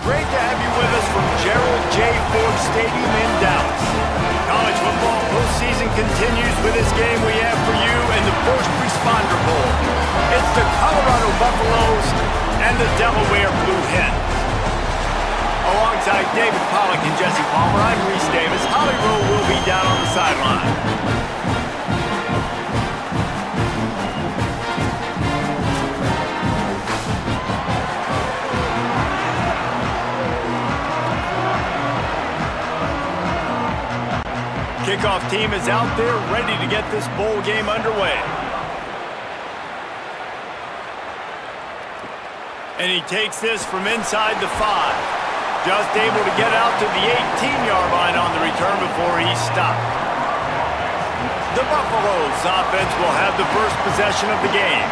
Great to have you with us from Gerald J. Ford Stadium in Dallas. College football postseason continues with this game we have for you in the First Responder Bowl. It's the Colorado Buffaloes and the Delaware Blue Hens. Alongside David Pollack and Jesse Palmer, I'm Reese Davis. Holly Rowe will be down on the sideline. Kickoff team is out there ready to get this bowl game underway. And he takes this from inside the 5. Just able to get out to the 18-yard line on the return before he's stopped. The Buffaloes offense will have the first possession of the game.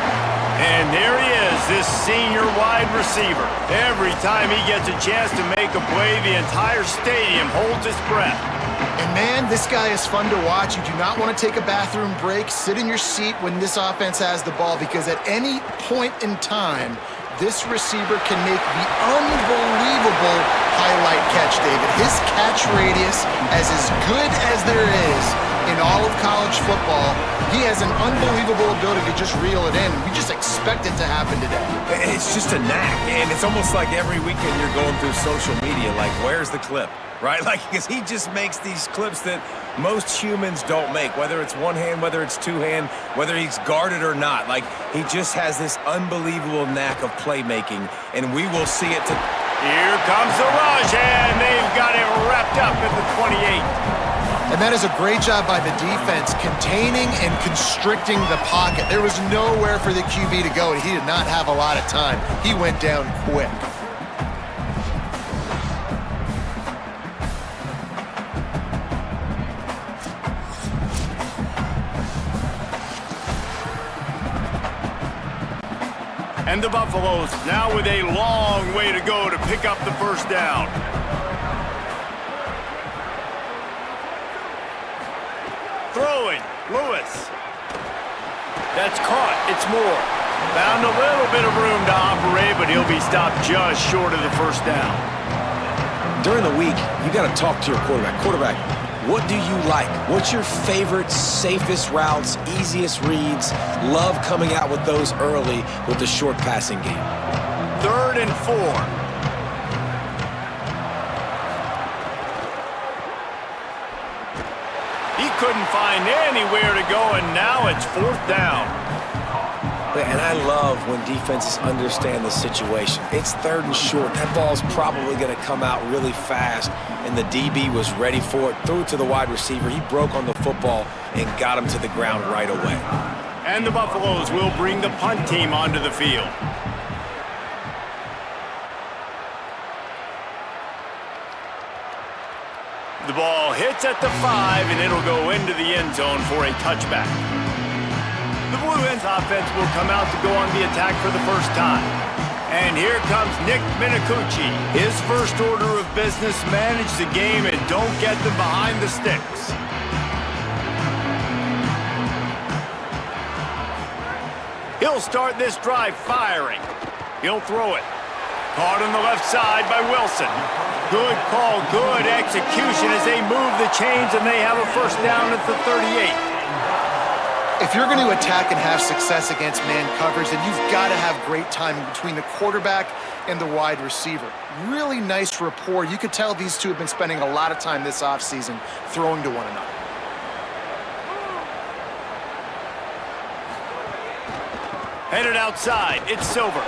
And there he is, this senior wide receiver. Every time he gets a chance to make a play, the entire stadium holds its breath. And man, this guy is fun to watch. You do not want to take a bathroom break. Sit in your seat when this offense has the ball, because at any point in time, this receiver can make the unbelievable highlight catch, David. His catch radius is as good as there is in all of college football. He has an unbelievable ability to just reel it in. We just expect it to happen today. It's just a knack, and it's almost like every weekend you're going through social media, like, where's the clip, right? Like, because he just makes these clips that most humans don't make, whether it's one hand, whether it's two hand, whether he's guarded or not. Like, he just has this unbelievable knack of playmaking, and we will see it. Here comes the rush, and they've got it wrapped up at the 28. And that is a great job by the defense, containing and constricting the pocket. There was nowhere for the QB to go, and he did not have a lot of time. He went down quick. And the Buffaloes now with a long way to go to pick up the first down. Throwing, Lewis. That's caught, it's Moore. Found a little bit of room to operate, but he'll be stopped just short of the first down. During the week, you got to talk to your quarterback. Quarterback, what do you like? What's your favorite, safest routes, easiest reads? Love coming out with those early with the short passing game. 3rd and 4. Couldn't find anywhere to go, and now it's 4th down. And I love when defenses understand the situation. It's 3rd and short. That ball's probably going to come out really fast, and the DB was ready for it. Threw it to the wide receiver. He broke on the football and got him to the ground right away. And the Buffaloes will bring the punt team onto the field. The ball hits at the 5, and it'll go into the end zone for a touchback. The Blue Hens offense will come out to go on the attack for the first time. And here comes Nick Minicucci. His first order of business: manage the game and don't get them behind the sticks. He'll start this drive firing. He'll throw it. Caught on the left side by Wilson. Good call, good execution as they move the chains, and they have a first down at the 38. If you're going to attack and have success against man coverage, then you've got to have great timing between the quarterback and the wide receiver. Really nice rapport. You could tell these two have been spending a lot of time this offseason throwing to one another. Headed outside, it's Silver.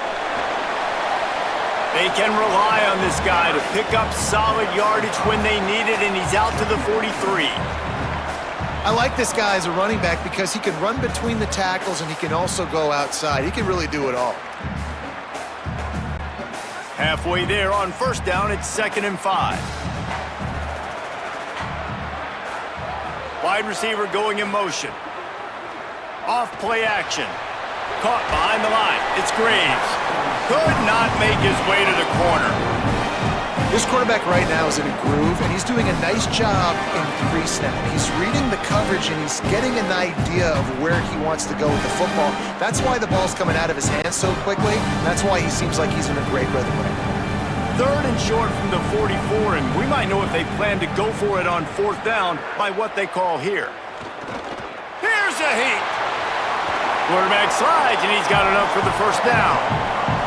They can rely on this guy to pick up solid yardage when they need it, and he's out to the 43. I like this guy as a running back because he can run between the tackles and he can also go outside. He can really do it all. Halfway there on first down, it's 2nd and 5. Wide receiver going in motion. Off play action. Caught behind the line. It's Graves. Could not make his way to the corner. This quarterback right now is in a groove, and he's doing a nice job in pre-snap. He's reading the coverage, and he's getting an idea of where he wants to go with the football. That's why the ball's coming out of his hands so quickly. That's why he seems like he's in a great rhythm right now. 3rd and short from the 44, and we might know if they plan to go for it on 4th down by what they call here. Here's a heat. Quarterback slides, and he's got enough for the 1st down.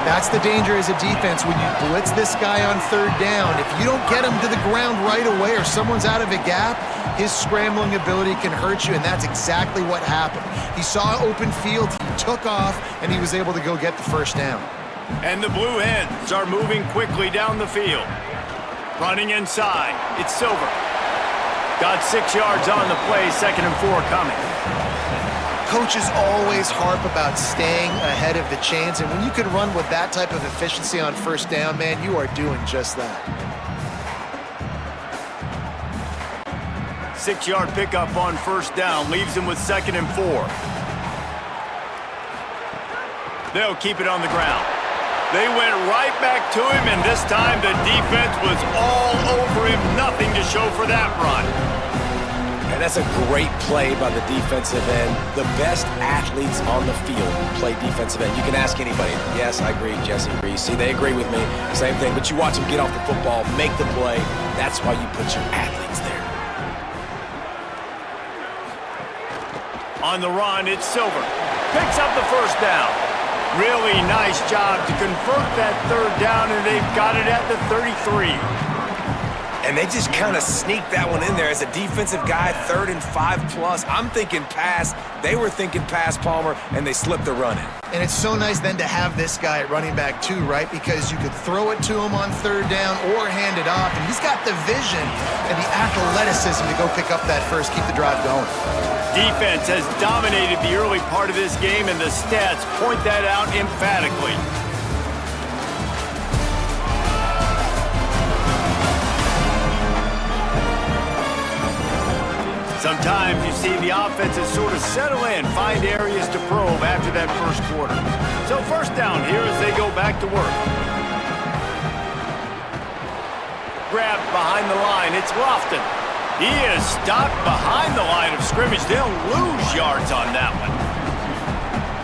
That's the danger as a defense when you blitz this guy on 3rd down. If you don't get him to the ground right away or someone's out of a gap, his scrambling ability can hurt you, and that's exactly what happened. He saw open field, he took off, and he was able to go get the 1st down. And the Blue Hens are moving quickly down the field. Running inside, it's Silver. Got 6 yards on the play, 2nd and 4 coming. Coaches always harp about staying ahead of the chains, and when you can run with that type of efficiency on 1st down, man, you are doing just that. 6-yard pickup on 1st down, leaves him with 2nd and 4. They'll keep it on the ground. They went right back to him, and this time the defense was all over him. Nothing to show for that run. And that's a great play by the defensive end. The best athletes on the field play defensive end. You can ask anybody. Yes, I agree. Jesse agrees. See, they agree with me. Same thing. But you watch them get off the football, make the play. That's why you put your athletes there. On the run, it's Silver. Picks up the 1st down. Really nice job to convert that 3rd down, and they've got it at the 33. And they just kind of sneaked that one in there as a defensive guy, 3rd and 5+. I'm thinking pass. They were thinking pass, Palmer, and they slipped the run in. And it's so nice then to have this guy at running back too, right? Because you could throw it to him on 3rd down or hand it off, and he's got the vision and the athleticism to go pick up that first, keep the drive going. Defense has dominated the early part of this game, and the stats point that out emphatically. Sometimes you see the offenses sort of settle in, find areas to probe after that 1st quarter. So 1st down here as they go back to work. Grabbed behind the line, it's Lofton. He is stopped behind the line of scrimmage. They'll lose yards on that one.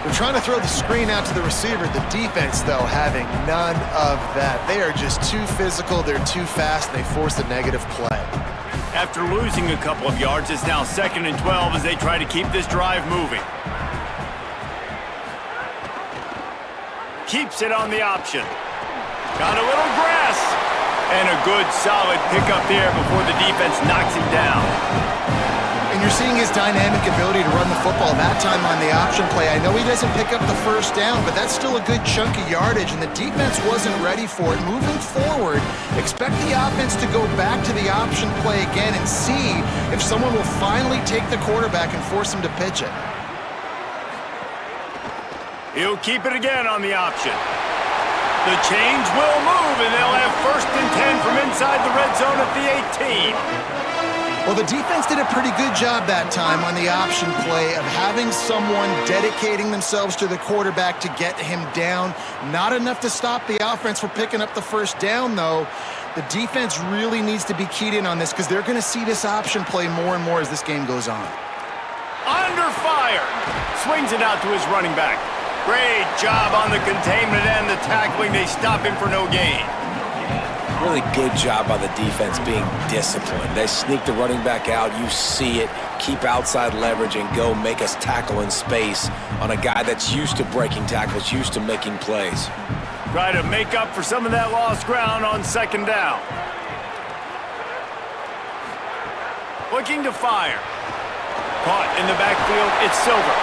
They're trying to throw the screen out to the receiver. The defense, though, having none of that. They are just too physical, they're too fast, and they force a negative play. After losing a couple of yards, it's now 2nd and 12 as they try to keep this drive moving. Keeps it on the option. Got a little grass. And a good, solid pickup there before the defense knocks him down. And you're seeing his dynamic ability to run the football, that time on the option play. I know he doesn't pick up the 1st down, but that's still a good chunk of yardage, and the defense wasn't ready for it. Moving forward, expect the offense to go back to the option play again and see if someone will finally take the quarterback and force him to pitch it. He'll keep it again on the option. The chains will move, and they'll have 1st and 10 from inside the red zone at the 18. Well, the defense did a pretty good job that time on the option play of having someone dedicating themselves to the quarterback to get him down. Not enough to stop the offense from picking up the 1st down, though. The defense really needs to be keyed in on this because they're going to see this option play more and more as this game goes on. Under fire. Swings it out to his running back. Great job on the containment and the tackling. They stop him for no gain. Really good job by the defense being disciplined. They sneak the running back out. You see it. Keep outside leverage and go make us tackle in space on a guy that's used to breaking tackles, used to making plays. Try to make up for some of that lost ground on 2nd down. Looking to fire. Caught in the backfield, it's Silver.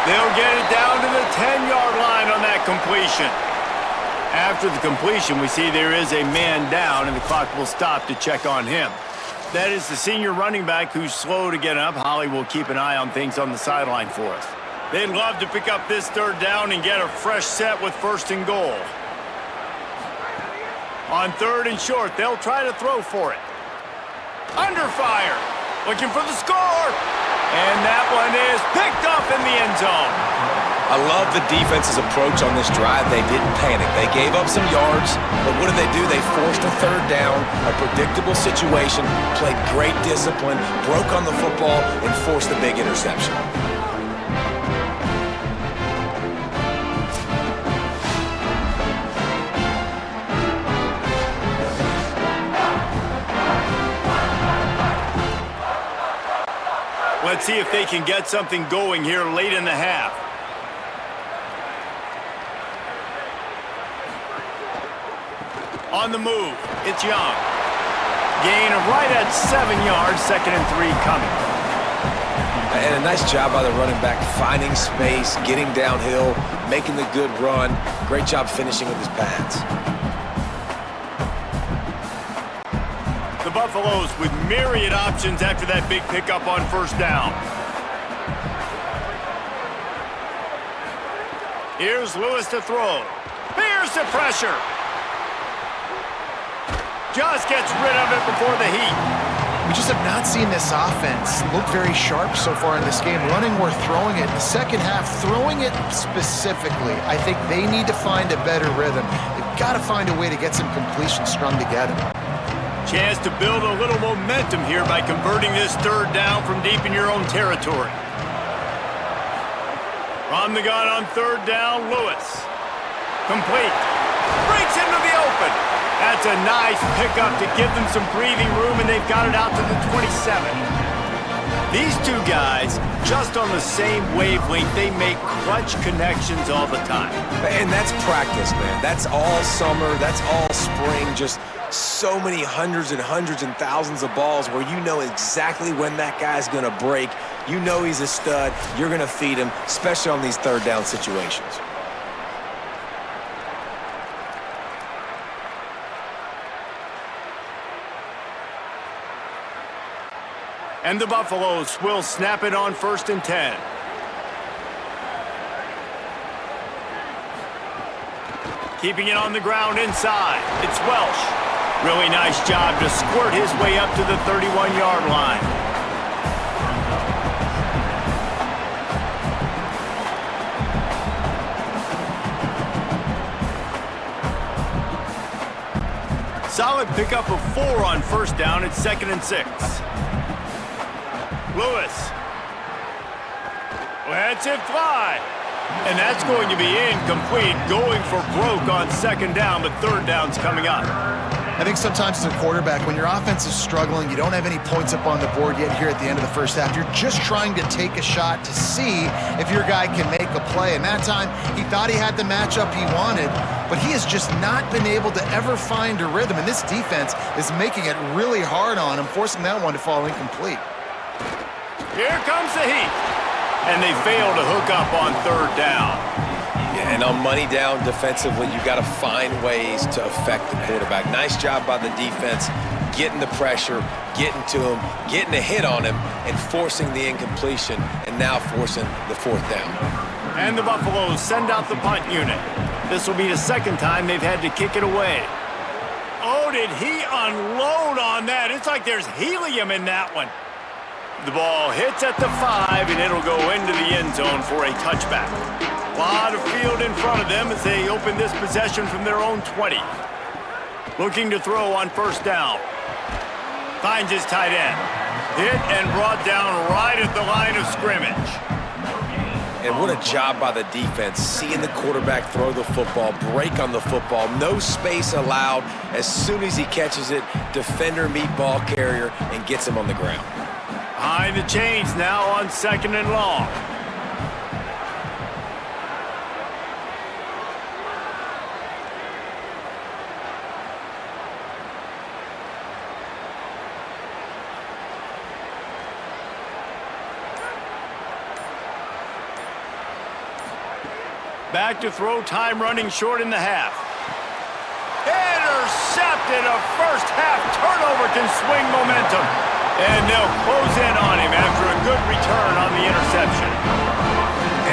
They'll get it down to the 10-yard line on that completion. After the completion, we see there is a man down, and the clock will stop to check on him. That is the senior running back who's slow to get up. Holly will keep an eye on things on the sideline for us. They'd love to pick up this 3rd down and get a fresh set with 1st and goal. On 3rd and short, they'll try to throw for it. Under fire. Looking for the score. And that one is picked up in the end zone. I love the defense's approach on this drive. They didn't panic. They gave up some yards, but what did they do? They forced a 3rd down, a predictable situation, played great discipline, broke on the football, and forced the big interception. Let's see if they can get something going here late in the half. On the move, it's Young. Gain of right at 7 yards, 2nd and 3 coming. And a nice job by the running back, finding space, getting downhill, making the good run. Great job finishing with his pads. The Buffaloes with myriad options after that big pickup on 1st down. Here's Lewis to throw. Here's the pressure. Just gets rid of it before the heat. We just have not seen this offense look very sharp so far in this game, running or throwing it. In the second half, throwing it specifically, I think they need to find a better rhythm. They've got to find a way to get some completions strung together. Chance to build a little momentum here by converting this 3rd down from deep in your own territory. From the gun on 3rd down, Lewis. Complete. Breaks into the open. That's a nice pickup to give them some breathing room, and they've got it out to the 27. These two guys, just on the same wavelength, they make clutch connections all the time. And that's practice, man. That's all summer. That's all spring. Just so many hundreds and thousands of balls where you know exactly when that guy's going to break. You know he's a stud. You're going to feed him, especially on these 3rd down situations. And the Buffaloes will snap it on 1st and 10. Keeping it on the ground inside. It's Welsh. Really nice job to squirt his way up to the 31-yard line. Solid pickup of 4 on 1st down. It's 2nd and 6. Lewis. Lets it fly. And that's going to be incomplete. Going for broke on 2nd down, but 3rd down's coming up. I think sometimes as a quarterback, when your offense is struggling, you don't have any points up on the board yet here at the end of the 1st half. You're just trying to take a shot to see if your guy can make a play. And that time, he thought he had the matchup he wanted, but he has just not been able to ever find a rhythm. And this defense is making it really hard on him, forcing that one to fall incomplete. Here comes the heat. And they fail to hook up on 3rd down. Yeah, and on money down defensively, you got to find ways to affect the quarterback. Nice job by the defense, getting the pressure, getting to him, getting a hit on him, and forcing the incompletion, and now forcing the 4th down. And the Buffaloes send out the punt unit. This will be the 2nd time they've had to kick it away. Oh, did he unload on that? It's like there's helium in that one. The ball hits at the 5, and it'll go into the end zone for a touchback. A lot of field in front of them as they open this possession from their own 20. Looking to throw on 1st down. Finds his tight end. Hit and brought down right at the line of scrimmage. And what a job by the defense, seeing the quarterback throw the football, break on the football, no space allowed. As soon as he catches it, defender meet ball carrier and gets him on the ground. Behind the chains now on 2nd and long. Back to throw, time running short in the half. Intercepted, a 1st half turnover can swing momentum. And they'll close in on him after a good return on the interception.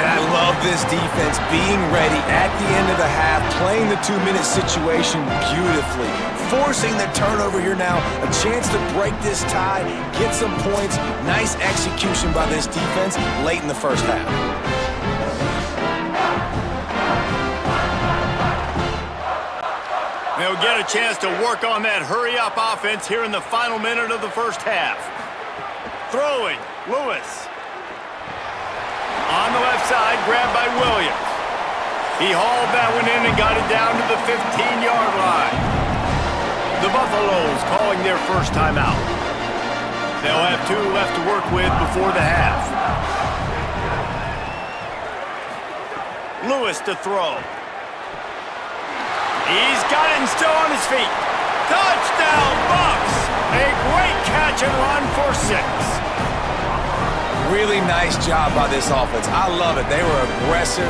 And I love this defense being ready at the end of the half, playing the 2-minute situation beautifully, forcing the turnover here now, a chance to break this tie, get some points. Nice execution by this defense late in the 1st half. They'll get a chance to work on that hurry-up offense here in the final minute of the 1st half. Throwing, Lewis. On the left side, grabbed by Williams. He hauled that one in and got it down to the 15-yard line. The Buffaloes calling their first timeout. They'll have 2 left to work with before the half. Lewis to throw. He's got it and still on his feet. Touchdown, Bucks! A great catch and run for 6. Really nice job by this offense. I love it. They were aggressive,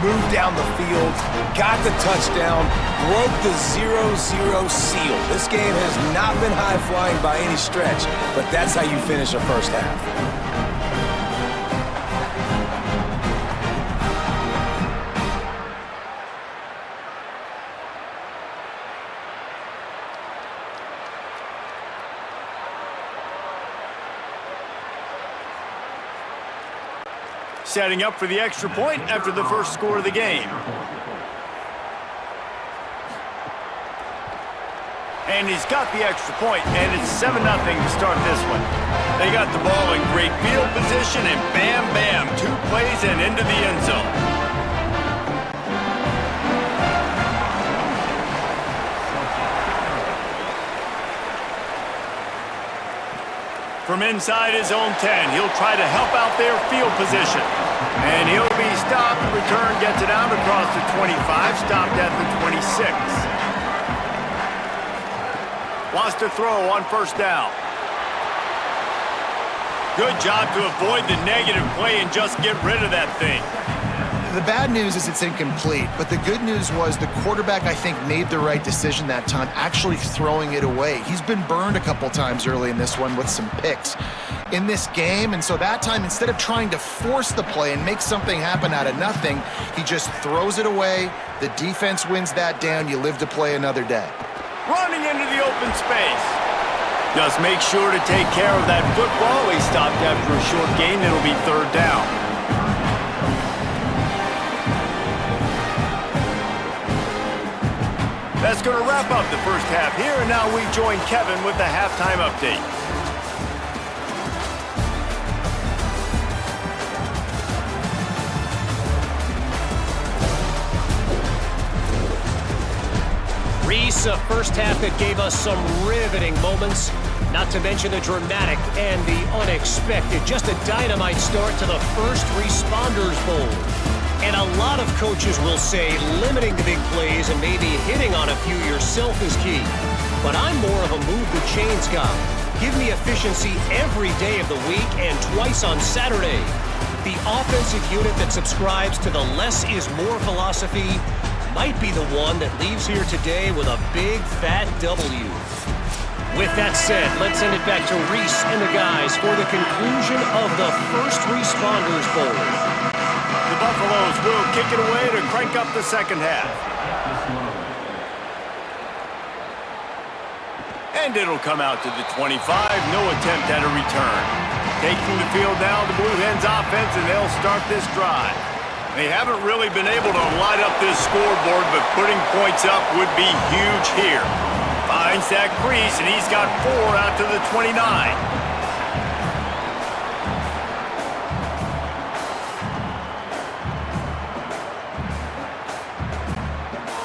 moved down the field, got the touchdown, broke the 0-0 seal. This game has not been high-flying by any stretch, but that's how you finish a first half. Setting up for the extra point after the first score of the game. And he's got the extra point, and it's 7-0 to start this one. They got the ball in great field position, and bam, bam, 2 plays and into the end zone. From inside his own 10, he'll try to help out their field position. And he'll be stopped. Return gets it out across the 25, stopped at the 26. Wants to throw on first down. Good job to avoid the negative play and just get rid of that thing. The bad news is it's incomplete, but the good news was the quarterback, I think, made the right decision that time, actually throwing it away. He's been burned a couple times early in this one with some picks in this game, and so that time, instead of trying to force the play and make something happen out of nothing, he just throws it away. The defense wins that down. You live to play another day. Running into the open space. Just make sure to take care of that football. He stopped after a short gain. It'll be 3rd down. That's going to wrap up the first half here, and now we join Kevin with the halftime update. Reese, a first half that gave us some riveting moments, not to mention the dramatic and the unexpected. Just a dynamite start to the first Responders Bowl. And a lot of coaches will say limiting the big plays and maybe hitting on a few yourself is key. But I'm more of a move the chains guy. Give me efficiency every day of the week and twice on Saturday. The offensive unit that subscribes to the less is more philosophy might be the one that leaves here today with a big fat W. With that said, let's send it back to Reese and the guys for the conclusion of the first Responders Bowl. The Buffaloes will kick it away to crank up the second half. And it'll come out to the 25. No attempt at a return. Taking the field now, the Blue Hens offense, and they'll start this drive. They haven't really been able to light up this scoreboard, but putting points up would be huge here. Finds that crease, and he's got 4 out to the 29.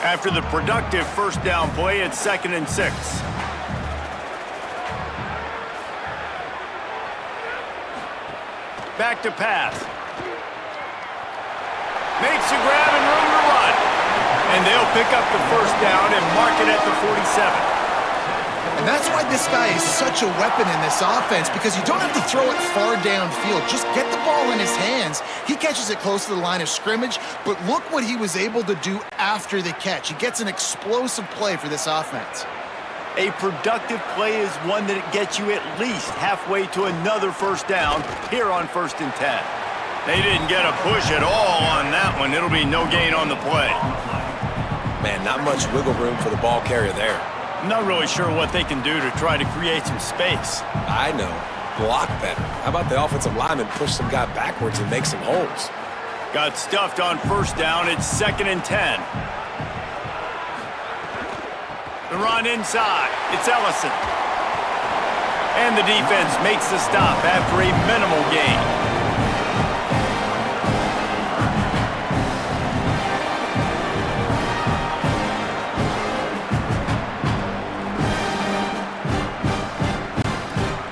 After the productive first down play, it's 2nd and 6. Back to pass. Makes a grab and room to run. And they'll pick up the first down and mark it at the 47. And that's why this guy is such a weapon in this offense, because you don't have to throw it far downfield. Just get the ball in his hands. He catches it close to the line of scrimmage, but look what he was able to do after the catch. He gets an explosive play for this offense. A productive play is one that gets you at least halfway to another first down here on 1st and 10. They didn't get a push at all on that one. It'll be no gain on the play. Man, not much wiggle room for the ball carrier there. I'm not really sure what they can do to try to create some space. I know. Block better. How about the offensive lineman push some guy backwards and make some holes? Got stuffed on first down. It's 2nd and 10. The run inside. It's Ellison. And the defense makes the stop after a minimal gain.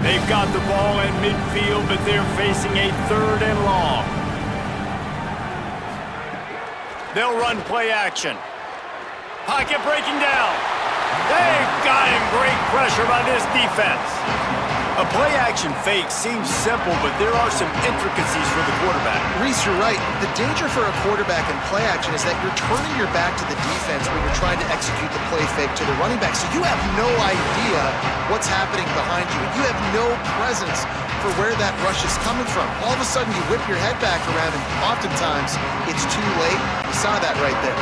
They've got the ball in midfield, but they're facing a 3rd and long. They'll run play action. Pocket breaking down. They've got him. Great pressure by this defense. A play-action fake seems simple, but there are some intricacies for the quarterback. Reese, you're right. The danger for a quarterback in play action is that you're turning your back to the defense when you're trying to execute the play fake to the running back. So you have no idea what's happening behind you. You have no presence for where that rush is coming from. All of a sudden, you whip your head back around, and oftentimes it's too late. You saw that right there.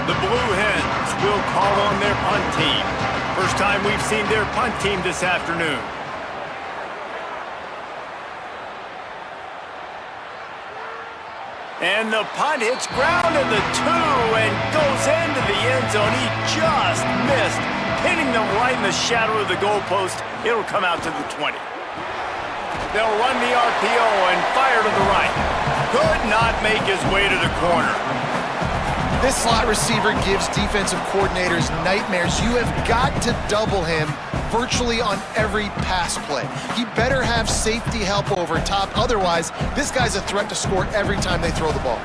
The Blue Hens will call on their punt team. First time we've seen their punt team this afternoon. And the punt hits ground at the 2 and goes into the end zone. He just missed, hitting them right in the shadow of the goalpost. It'll come out to the 20. They'll run the RPO and fire to the right. Could not make his way to the corner. This slot receiver gives defensive coordinators nightmares. You have got to double him virtually on every pass play. He better have safety help over top. Otherwise, this guy's a threat to score every time they throw the ball.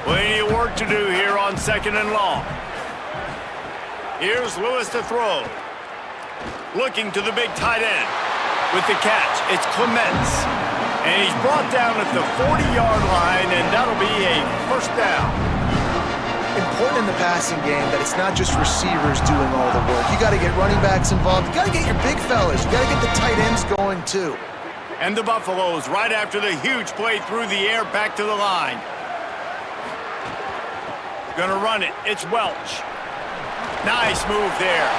Plenty of work to do here on 2nd and long. Here's Lewis to throw. Looking to the big tight end. With the catch, it's Clements. And he's brought down at the 40-yard line, and that'll be a 1st down. Important in the passing game that it's not just receivers doing all the work. You got to get running backs involved. You got to get your big fellas. You got to get the tight ends going too. And the Buffaloes, right after the huge play through the air, back to the line. Gonna run it. It's Welch. Nice move there.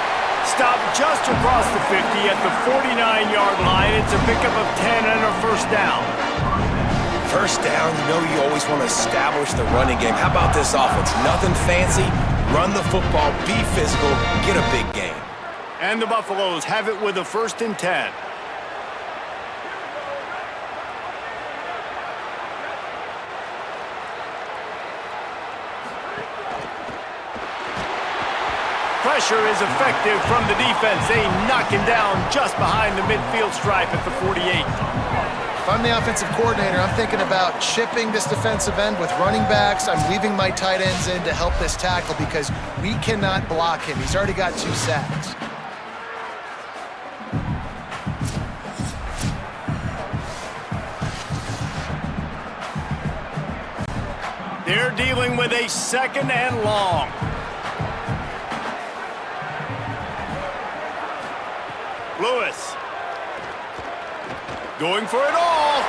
Stop just across the 50 at the 49-yard line. It's a pickup of 10 and a 1st down. 1st down, you know you always want to establish the running game. How about this offense? Nothing fancy. Run the football, be physical, get a big gain. And the Buffaloes have it with a 1st and 10. Pressure is effective from the defense. They knock him down just behind the midfield stripe at the 48. If I'm the offensive coordinator, I'm thinking about chipping this defensive end with running backs. I'm leaving my tight ends in to help this tackle because we cannot block him. He's already got 2 sacks. They're dealing with a 2nd and long. Lewis. Going for it all.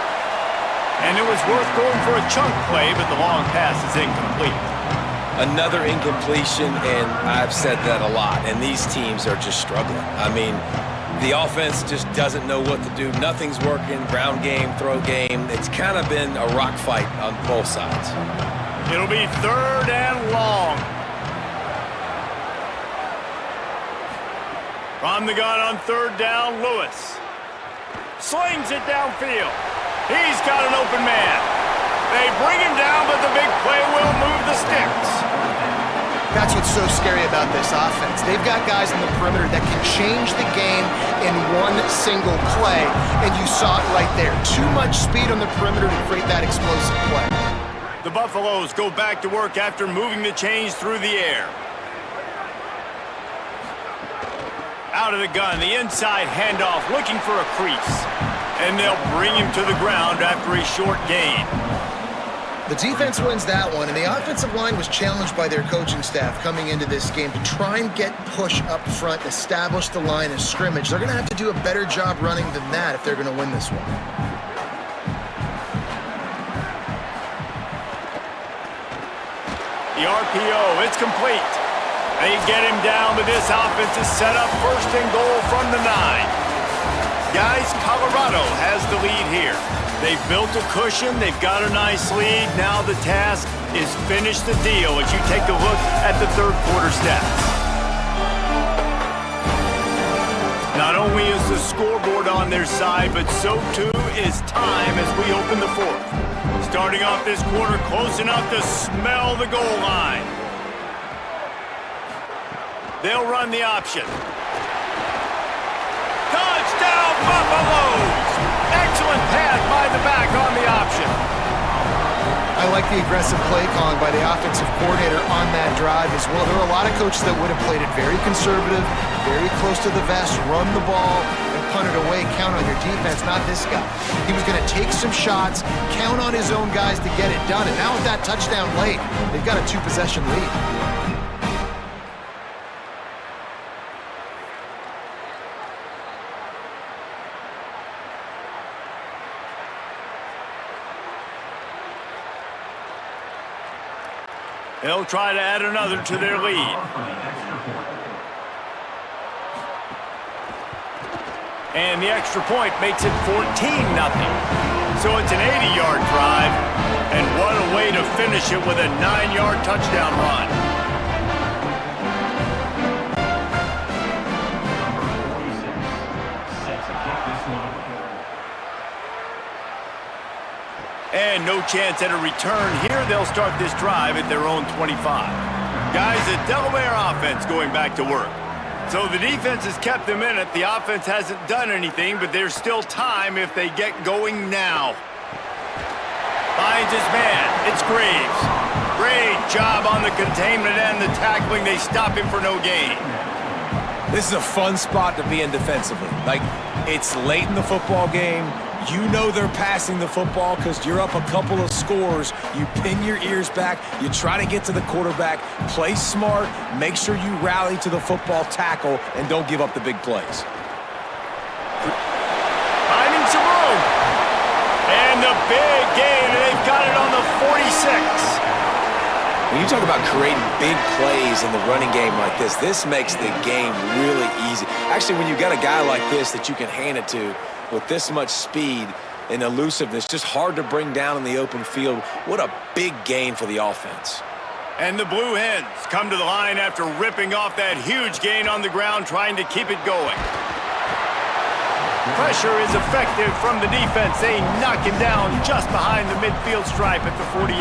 And it was worth going for a chunk play, but the long pass is incomplete. Another incompletion, and I've said that a lot, and these teams are just struggling. I mean, the offense just doesn't know what to do. Nothing's working. Ground game, throw game. It's kind of been a rock fight on both sides. It'll be 3rd and long. From the gun on 3rd down, Lewis. Slings it downfield. He's got an open man. They bring him down, but the big play will move the sticks. That's what's so scary about this offense. They've got guys in the perimeter that can change the game in one single play, and you saw it right there. Too much speed on the perimeter to create that explosive play. The Buffaloes go back to work after moving the chains through the air. Out of the gun, the inside handoff, looking for a crease. And they'll bring him to the ground after a short gain. The defense wins that one, and the offensive line was challenged by their coaching staff coming into this game to try and get push up front, establish the line of scrimmage. They're going to have to do a better job running than that if they're going to win this one. The RPO, it's complete. They get him down, but this offense is set up 1st and goal from the 9. Guys, Colorado has the lead here. They've built a cushion. They've got a nice lead. Now the task is finish the deal as you take a look at the 3rd quarter stats. Not only is the scoreboard on their side, but so too is time as we open the 4th. Starting off this quarter close enough to smell the goal line. They'll run the option. Touchdown, Buffaloes! excellent pass by the back on the option. I like the aggressive play calling by the offensive coordinator on that drive as well. There are a lot of coaches that would have played it very conservative, very close to the vest, run the ball, and punt it away. Count on your defense, not this guy. He was going to take some shots, count on his own guys to get it done. And now with that touchdown late, they've got a 2-possession lead. They'll try to add another to their lead. And the extra point makes it 14-0. So it's an 80-yard drive. And what a way to finish it with a 9-yard touchdown run. And no chance at a return here. They'll start this drive at their own 25. Guys, the Delaware offense going back to work. So the defense has kept them in it. The offense hasn't done anything, but there's still time if they get going now. Finds his man. It's Graves. Great job on the containment and the tackling. They stop him for no gain. This is a fun spot to be in defensively. Like, it's late in the football game. You know they're passing the football because you're up a couple of scores. You pin your ears back. You try to get to the quarterback. Play smart. Make sure you rally to the football tackle and don't give up the big plays. Finding some room. And the big gain, and they've got it on the 46. When you talk about creating big plays in the running game like this makes the game really easy. Actually, when you got a guy like this that you can hand it to with this much speed and elusiveness, just hard to bring down in the open field. What a big gain for the offense. And the Blue Hens come to the line after ripping off that huge gain on the ground, trying to keep it going. Pressure is effective from the defense. They knock him down just behind the midfield stripe at the 48.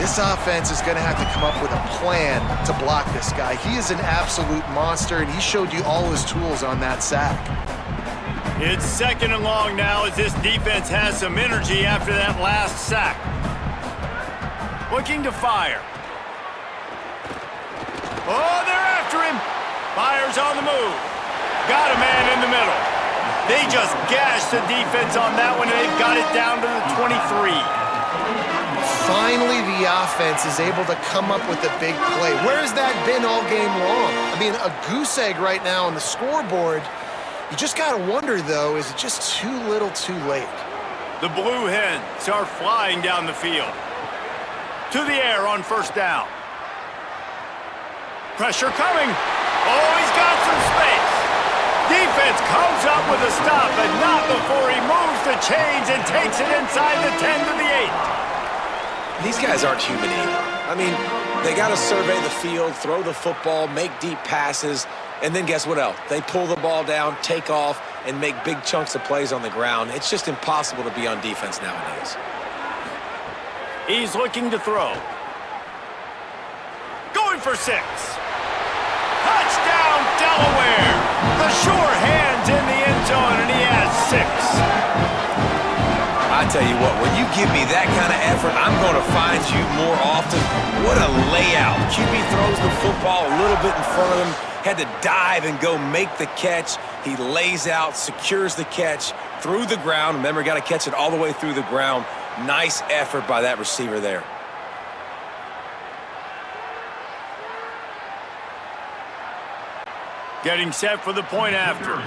This offense is going to have to come up with a plan to block this guy. He is an absolute monster, and he showed you all his tools on that sack. It's 2nd and long now as this defense has some energy after that last sack. Looking to fire. Oh, they're after him. Fires on the move. Got a man in the middle. They just gashed the defense on that one, and they've got it down to the 23. Finally, the offense is able to come up with a big play. Where has that been all game long? I mean, a goose egg right now on the scoreboard. You just got to wonder, though, is it just too little too late? The Blue Hens are flying down the field. To the air on 1st down. Pressure coming. Oh, he's got some space. Defense comes up with a stop, but not before he moves the chains and takes it inside the 10 to the 8. These guys aren't human either. I mean, they got to survey the field, throw the football, make deep passes, and then guess what else? They pull the ball down, take off, and make big chunks of plays on the ground. It's just impossible to be on defense nowadays. He's looking to throw. Going for 6. Touchdown, Delaware! The sure hands in the end zone, and he has 6. I tell you what, when you give me that kind of effort, I'm going to find you more often. What a layout. QB throws the football a little bit in front of him, had to dive and go make the catch. He lays out, secures the catch through the ground. Remember, got to catch it all the way through the ground. Nice effort by that receiver there. Getting set for the point after.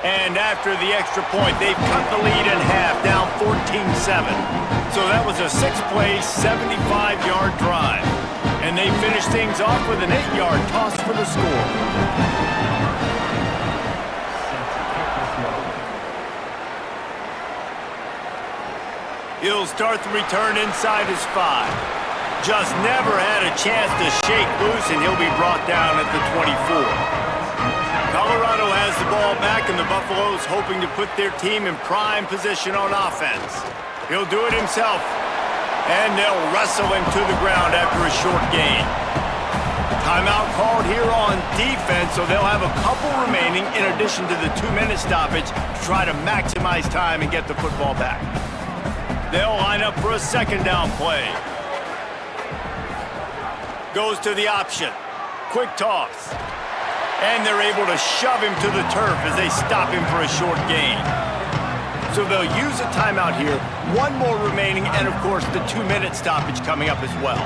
And after the extra point, they've cut the lead in half, down 14-7. So that was a 6-play, 75-yard drive. And they finished things off with an 8-yard toss for the score. He'll start the return inside his 5. Just never had a chance to shake loose, and he'll be brought down at the 24. Colorado has the ball back, and the Buffaloes hoping to put their team in prime position on offense. He'll do it himself, and they'll wrestle him to the ground after a short gain. Timeout called here on defense, so they'll have a couple remaining in addition to the 2-minute stoppage to try to maximize time and get the football back. They'll line up for a second down play. Goes to the option. Quick toss. And they're able to shove him to the turf as they stop him for a short gain. So they'll use a timeout here. One more remaining, and of course the 2-minute stoppage coming up as well.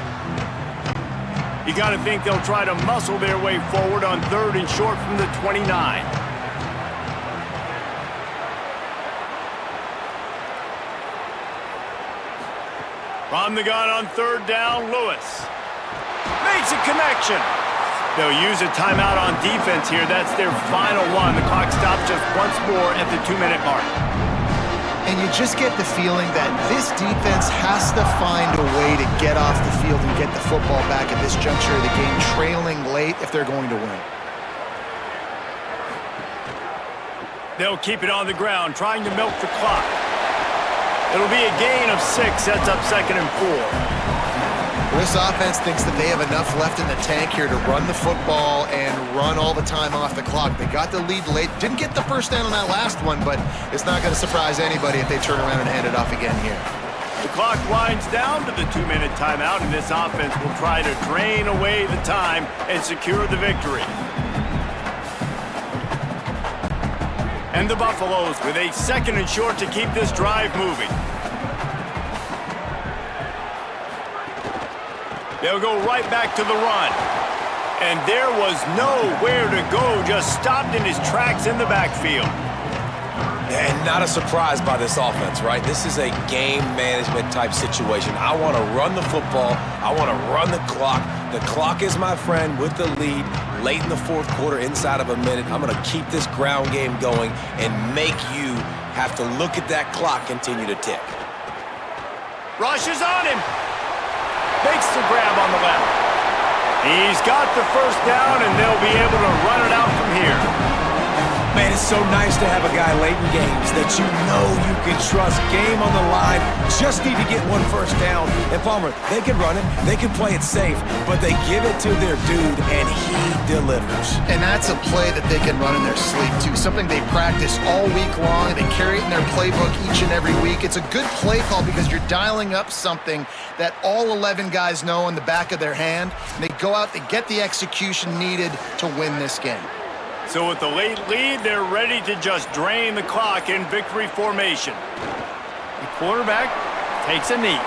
You got to think they'll try to muscle their way forward on 3rd and short from the 29. From the gun on 3rd down, Lewis makes a connection. They'll use a timeout on defense here. That's their final one. The clock stops just once more at the 2-minute mark. And you just get the feeling that this defense has to find a way to get off the field and get the football back at this juncture of the game, trailing late if they're going to win. They'll keep it on the ground, trying to milk the clock. It'll be a gain of 6, sets up 2nd and 4. This offense thinks that they have enough left in the tank here to run the football and run all the time off the clock. They got the lead late. Didn't get the first down on that last one, but it's not going to surprise anybody if they turn around and hand it off again here. The clock winds down to the 2-minute timeout, and this offense will try to drain away the time and secure the victory. And the Buffaloes with a 2nd and short to keep this drive moving. They'll go right back to the run. And there was nowhere to go, just stopped in his tracks in the backfield. And not a surprise by this offense, right? This is a game management type situation. I want to run the football. I want to run the clock. The clock is my friend with the lead late in the 4th quarter, inside of a minute. I'm going to keep this ground game going and make you have to look at that clock continue to tick. Rushes on him. Makes the grab on the left. He's got the first down, and they'll be able to run it out from here. Man, it's so nice to have a guy late in games that you know you can trust. Game on the line, just need to get one first down. And Palmer, they can run it, they can play it safe, but they give it to their dude, and he delivers. And that's a play that they can run in their sleep, too. Something they practice all week long. They carry it in their playbook each and every week. It's a good play call because you're dialing up something that all 11 guys know in the back of their hand. And they go out, they get the execution needed to win this game. So with the late lead, they're ready to just drain the clock in victory formation. The quarterback takes a knee.